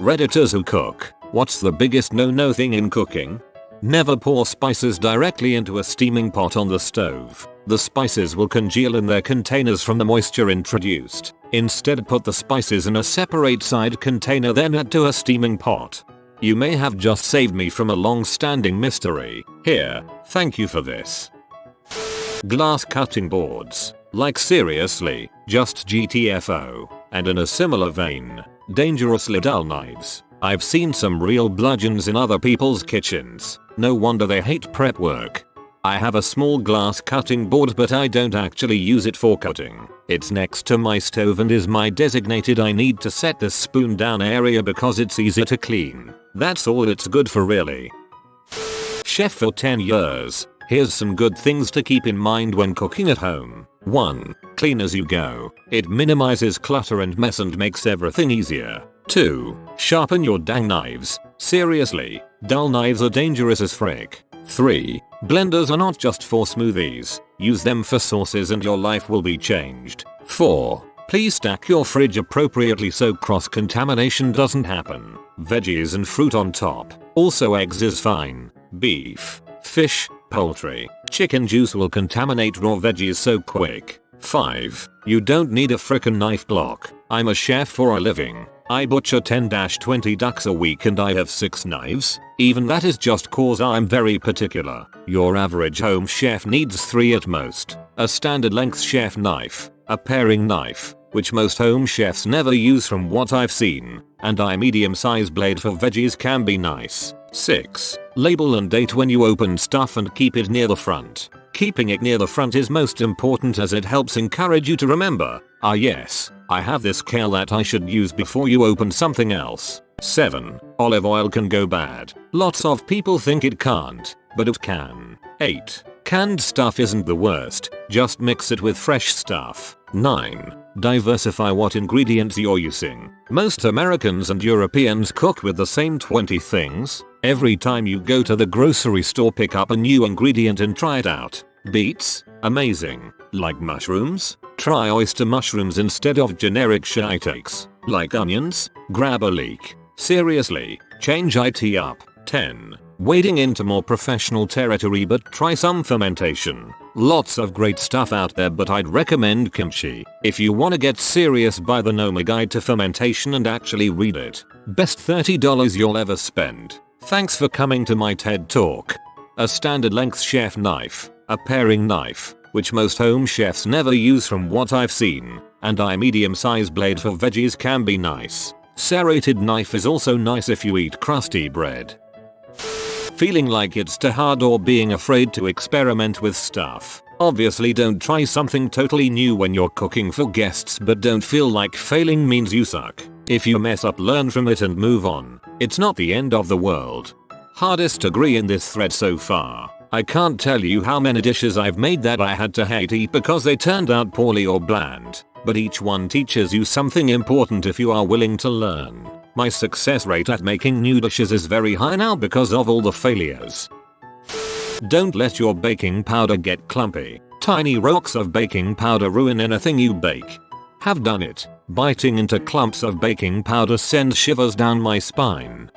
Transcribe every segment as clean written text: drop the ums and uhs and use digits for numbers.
Redditors who cook. What's the biggest no-no thing in cooking? Never pour spices directly into a steaming pot on the stove. The spices will congeal in their containers from the moisture introduced. Instead, put the spices in a separate side container, then add to a steaming pot. You may have just saved me from a long-standing mystery. Here, thank you for this. Glass cutting boards. Like seriously, just GTFO. And in a similar vein, dangerously dull knives. I've seen some real bludgeons in other people's kitchens. No wonder they hate prep work. I have a small glass cutting board, but I don't actually use it for cutting. It's next to my stove and is my designated I need to set this spoon down area because it's easier to clean. That's all it's good for, really. Chef for 10 years. Here's some good things to keep in mind when cooking at home. 1. Clean as you go. It minimizes clutter and mess and makes everything easier. 2. Sharpen your dang knives. Seriously, dull knives are dangerous as frick. 3. Blenders are not just for smoothies. Use them for sauces and your life will be changed. 4. Please stack your fridge appropriately so cross-contamination doesn't happen. Veggies and fruit on top. Also eggs is fine. Beef, fish, poultry, chicken juice will contaminate raw veggies so quick. 5. You don't need a frickin' knife block. I'm a chef for a living. I butcher 10-20 ducks a week and I have 6 knives. Even that is just cause I'm very particular. Your average home chef needs 3 at most. A standard length chef knife, a paring knife, which most home chefs never use from what I've seen, and a medium-sized blade for veggies can be nice. 6. Label and date when you open stuff and keep it near the front. Keeping it near the front is most important as it helps encourage you to remember, ah yes, I have this kale that I should use before you open something else. 7. Olive oil can go bad. Lots of people think it can't, but it can. 8. Canned stuff isn't the worst, just mix it with fresh stuff. 9. Diversify what ingredients you're using. Most Americans and Europeans cook with the same 20 things. Every time you go to the grocery store, pick up a new ingredient and try it out. Beets? Amazing. Like mushrooms? Try oyster mushrooms instead of generic shiitakes. Like onions? Grab a leek. Seriously, change it up. 10. Wading into more professional territory, but try some fermentation. Lots of great stuff out there, but I'd recommend kimchi. If you wanna get serious, buy the Noma Guide to Fermentation and actually read it. Best $30 you'll ever spend. Thanks for coming to my TED Talk. A standard length chef knife, a paring knife, which most home chefs never use from what I've seen, and a medium-sized blade for veggies can be nice. Serrated knife is also nice if you eat crusty bread. Feeling like it's too hard or being afraid to experiment with stuff. Obviously don't try something totally new when you're cooking for guests, but don't feel like failing means you suck. If you mess up, learn from it and move on. It's not the end of the world. Hardest agree in this thread so far. I can't tell you how many dishes I've made that I had to hate eat because they turned out poorly or bland. But each one teaches you something important if you are willing to learn. My success rate at making new dishes is very high now because of all the failures. Don't let your baking powder get clumpy. Tiny rocks of baking powder ruin anything you bake. Have done it. Biting into clumps of baking powder sends shivers down my spine.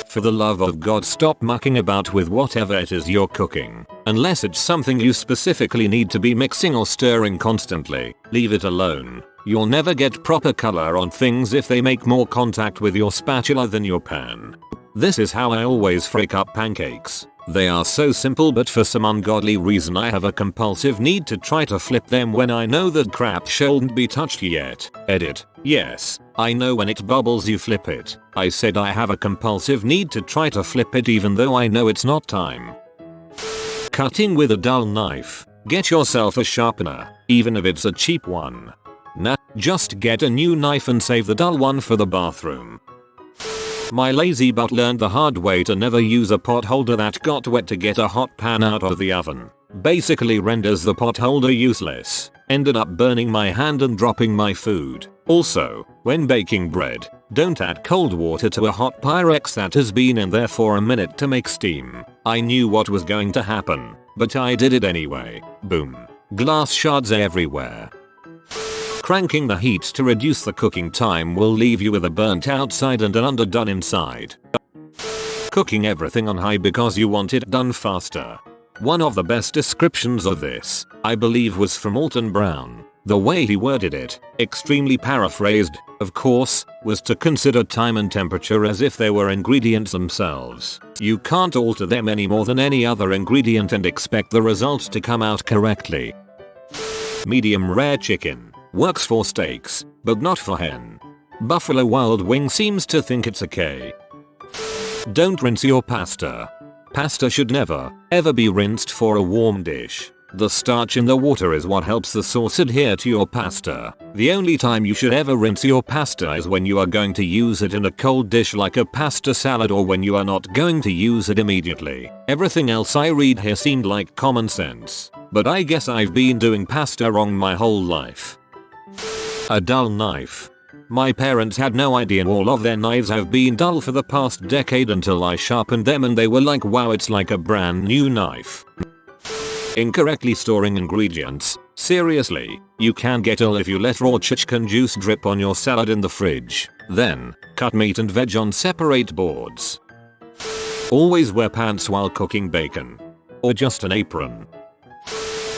For the love of God, stop mucking about with whatever it is you're cooking. Unless it's something you specifically need to be mixing or stirring constantly, leave it alone. You'll never get proper color on things if they make more contact with your spatula than your pan. This is how I always freak up pancakes. They are so simple, but for some ungodly reason I have a compulsive need to try to flip them when I know that crap shouldn't be touched yet. Edit. Yes, I know when it bubbles you flip it. I said I have a compulsive need to try to flip it even though I know it's not time. Cutting with a dull knife. Get yourself a sharpener, even if it's a cheap one. Nah, just get a new knife and save the dull one for the bathroom. My lazy butt learned the hard way to never use a pot holder that got wet to get a hot pan out of the oven. Basically renders the pot holder useless. Ended up burning my hand and dropping my food. Also, when baking bread, don't add cold water to a hot Pyrex that has been in there for a minute to make steam. I knew what was going to happen, but I did it anyway. Boom. Glass shards everywhere. Cranking the heat to reduce the cooking time will leave you with a burnt outside and an underdone inside. Cooking everything on high because you want it done faster. One of the best descriptions of this, I believe, was from Alton Brown. The way he worded it, extremely paraphrased, of course, was to consider time and temperature as if they were ingredients themselves. You can't alter them any more than any other ingredient and expect the result to come out correctly. Medium rare chicken works for steaks, but not for hen. Buffalo Wild Wing seems to think it's okay. Don't rinse your pasta. Pasta should never, ever be rinsed for a warm dish. The starch in the water is what helps the sauce adhere to your pasta. The only time you should ever rinse your pasta is when you are going to use it in a cold dish like a pasta salad, or when you are not going to use it immediately. Everything else I read here seemed like common sense, but I guess I've been doing pasta wrong my whole life. A dull knife. My parents had no idea all of their knives have been dull for the past decade until I sharpened them and they were like, wow, it's like a brand new knife. Incorrectly storing ingredients. Seriously, you can get ill if you let raw chicken juice drip on your salad in the fridge. Then, cut meat and veg on separate boards. Always wear pants while cooking bacon. Or just an apron.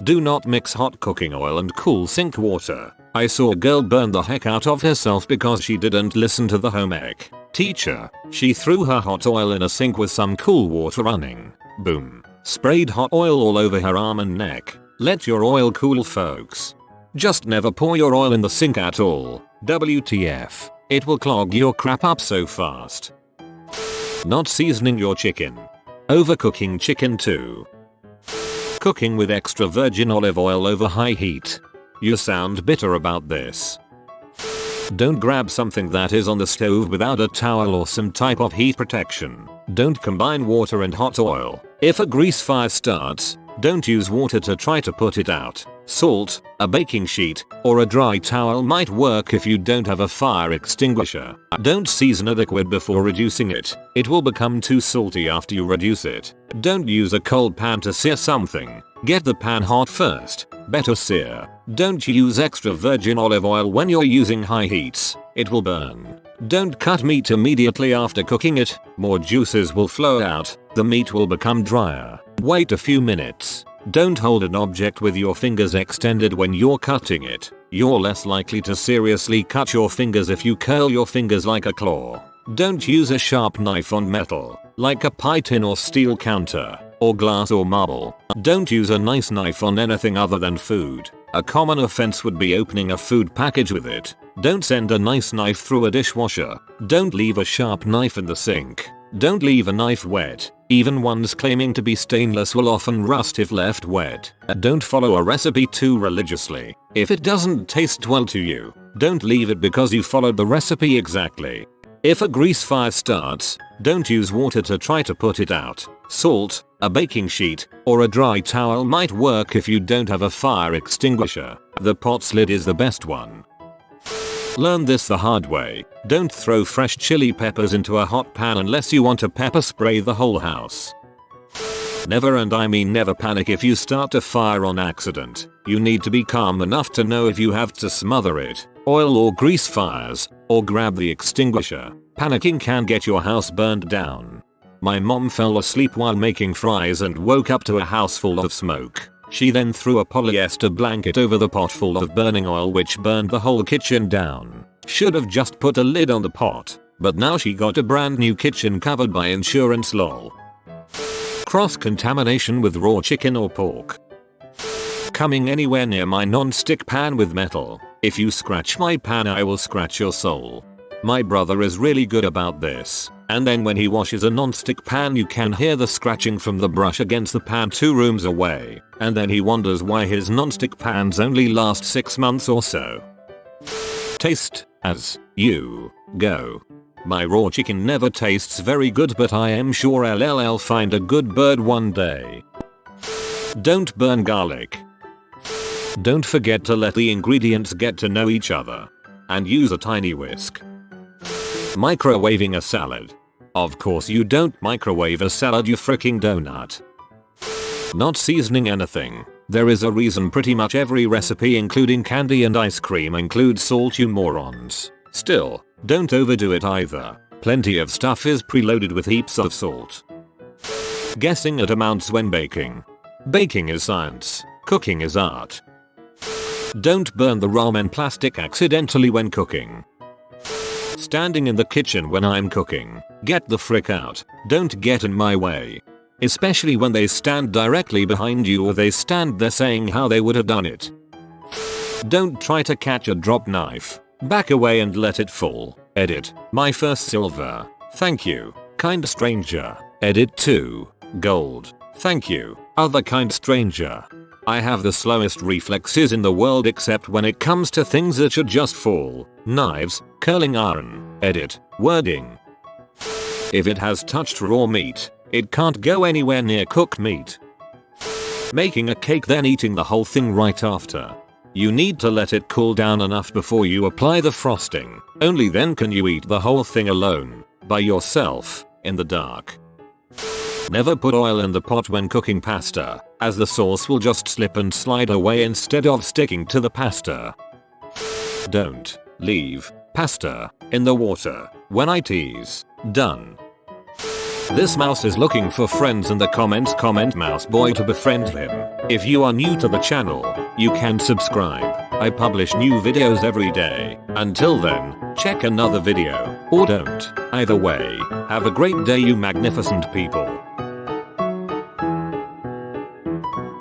Do not mix hot cooking oil and cool sink water. I saw a girl burn the heck out of herself because she didn't listen to the home ec teacher. She threw her hot oil in a sink with some cool water running. Boom. Sprayed hot oil all over her arm and neck. Let your oil cool, folks. Just never pour your oil in the sink at all. WTF. It will clog your crap up so fast. Not seasoning your chicken. Overcooking chicken too. Cooking with extra virgin olive oil over high heat. You sound bitter about this. Don't grab something that is on the stove without a towel or some type of heat protection. Don't combine water and hot oil. If a grease fire starts, don't use water to try to put it out. Salt, a baking sheet, or a dry towel might work if you don't have a fire extinguisher. Don't season a liquid before reducing it. It will become too salty after you reduce it. Don't use a cold pan to sear something. Get the pan hot first. Better sear. Don't use extra virgin olive oil when you're using high heats. It will burn. Don't cut meat immediately after cooking it. More juices will flow out. The meat will become drier. Wait a few minutes. Don't hold an object with your fingers extended when you're cutting it. You're less likely to seriously cut your fingers if you curl your fingers like a claw. Don't use a sharp knife on metal, like a pie tin or steel counter, or glass or marble. Don't use a nice knife on anything other than food. A common offense would be opening a food package with it. Don't send a nice knife through a dishwasher. Don't leave a sharp knife in the sink. Don't leave a knife wet. Even ones claiming to be stainless will often rust if left wet. Don't follow a recipe too religiously. If it doesn't taste well to you, don't leave it because you followed the recipe exactly. If a grease fire starts, don't use water to try to put it out. Salt, a baking sheet, or a dry towel might work if you don't have a fire extinguisher. The pot's lid is the best one. Learn this the hard way. Don't throw fresh chili peppers into a hot pan unless you want to pepper spray the whole house. Never, and I mean never, panic if you start a fire on accident. You need to be calm enough to know if you have to smother it, oil or grease fires, or grab the extinguisher. Panicking can get your house burned down. My mom fell asleep while making fries and woke up to a house full of smoke. She then threw a polyester blanket over the pot full of burning oil, which burned the whole kitchen down. Should have just put a lid on the pot, but now she got a brand new kitchen covered by insurance, lol. Cross-contamination with raw chicken or pork. Coming anywhere near my non-stick pan with metal. If you scratch my pan, I will scratch your soul. My brother is really good about this, and then when he washes a non-stick pan you can hear the scratching from the brush against the pan 2 rooms away, and then he wonders why his non-stick pans only last 6 months or so. Taste as you go. My raw chicken never tastes very good, but I am sure I'll find a good bird one day. Don't burn garlic. Don't forget to let the ingredients get to know each other. And use a tiny whisk. Microwaving a salad. Of course you don't microwave a salad, you freaking donut. Not seasoning anything. There is a reason pretty much every recipe including candy and ice cream includes salt, you morons. Still, don't overdo it either. Plenty of stuff is preloaded with heaps of salt. Guessing at amounts when baking. Baking is science. Cooking is art. Don't burn the ramen plastic accidentally when cooking. Standing in the kitchen when I'm cooking. Get the frick out. Don't get in my way. Especially when they stand directly behind you or they stand there saying how they would have done it. Don't try to catch a drop knife. Back away and let it fall. Edit. My first silver. Thank you. Kind stranger. Edit 2. Gold. Thank you. Other kind stranger. I have the slowest reflexes in the world except when it comes to things that should just fall. Knives. Curling iron. Edit. Wording. If it has touched raw meat, it can't go anywhere near cooked meat. Making a cake then eating the whole thing right after. You need to let it cool down enough before you apply the frosting. Only then can you eat the whole thing alone, by yourself, in the dark. Never put oil in the pot when cooking pasta, as the sauce will just slip and slide away instead of sticking to the pasta. Don't leave pasta in the water when I tease. Done. This mouse is looking for friends in the comments. Comment mouse boy to befriend him. If you are new to the channel, you can subscribe. I publish new videos every day. Until then, check another video, or don't. Either way, have a great day you magnificent people.